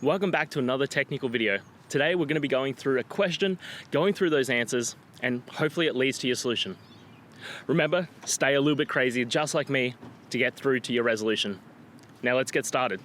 Welcome back to another technical video. Today we're going to be going through a question, going through those answers, and hopefully it leads to your solution. Remember, stay a little bit crazy, just like me, to get through to your resolution. Now let's get started.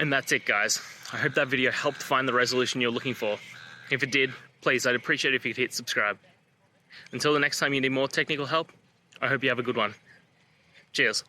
And that's it, guys. I hope that video helped find the resolution you're looking for. If it did, please, I'd appreciate it if you could hit subscribe. Until the next time you need more technical help, I hope you have a good one. Cheers.